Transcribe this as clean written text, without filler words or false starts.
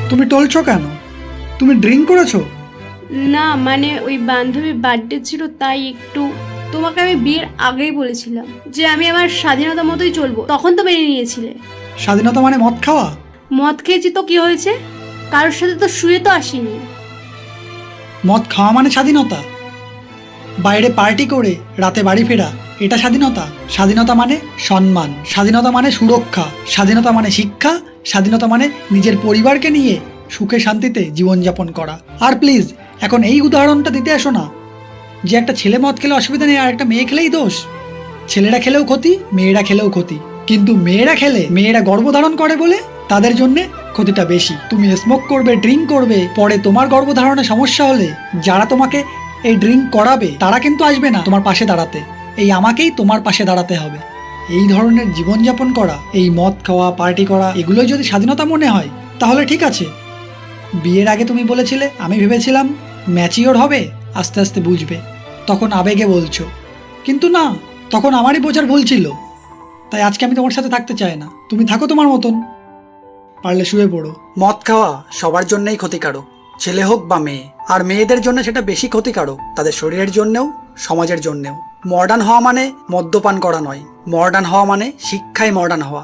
তুমি টলছো কেন? তুমি ড্রিঙ্ক করেছো? না মানে ওই বান্ধবীর বার্থডে ছিল তাই একটু। তোমাকে আমি বিয়ের আগেই বলেছিলাম যে আমি আমার স্বাধীনতা মতোই চলবো, তখন তো মেনে নিয়েছিলে। স্বাধীনতা মানে মদ খাওয়া? মদ খেয়েছি তো কি হয়েছে? কারোর সাথে তো শুয়ে তো আসিনি। মদ খাওয়া মানে স্বাধীনতা? বাইরে পার্টি করে রাতে বাড়ি ফেরা, এটা স্বাধীনতা? স্বাধীনতা মানে সম্মান, স্বাধীনতা মানে সুরক্ষা, স্বাধীনতা মানে শিক্ষা, স্বাধীনতা মানে নিজের পরিবারকে নিয়ে সুখে শান্তিতে জীবনযাপন করা। আর প্লিজ এখন এই উদাহরণটা দিতে এসো না যে একটা ছেলে মদ খেলে অসুবিধা নেই আর একটা মেয়ে খেলেই দোষ। ছেলেরা খেলেও ক্ষতি, মেয়েরা খেলেও ক্ষতি, কিন্তু মেয়েরা খেলে মেয়েরা গর্ভধারণ করে বলে তাদের জন্য ক্ষতিটা বেশি। তুমি স্মোক করবে, ড্রিঙ্ক করবে, পরে তোমার গর্ভধারণে সমস্যা হলে যারা তোমাকে এই ড্রিঙ্ক করাবে তারা কিন্তু আসবে না তোমার পাশে দাঁড়াতে, এই আমাকেই তোমার পাশে দাঁড়াতে হবে। এই ধরনের জীবনযাপন করা, এই মদ খাওয়া, পার্টি করা, এগুলোই যদি স্বাধীনতা মনে হয় তাহলে ঠিক আছে। বিয়ের আগে তুমি বলেছিলে, আমি ভেবেছিলাম ম্যাচিওর হবে, আস্তে আস্তে বুঝবে, তখন আবেগে বলছো, কিন্তু না, তখন আমারই বোঝার ভুল ছিল। তাই আজকে আমি তোমার সাথে থাকতে চাই না, তুমি থাকো তোমার মতন, পারলে শুয়ে পড়ো। মদ খাওয়া সবার জন্যই ক্ষতিকারক, ছেলে হোক বা মেয়ে। আর মেয়েদের জন্য সেটা বেশি ক্ষতিকারক, তাদের শরীরের জন্যেও সমাজের জন্যেও। মডার্ন হওয়া মানে মদ্যপান করা নয়, মডার্ন হওয়া মানে শিক্ষায় মডার্ন হওয়া।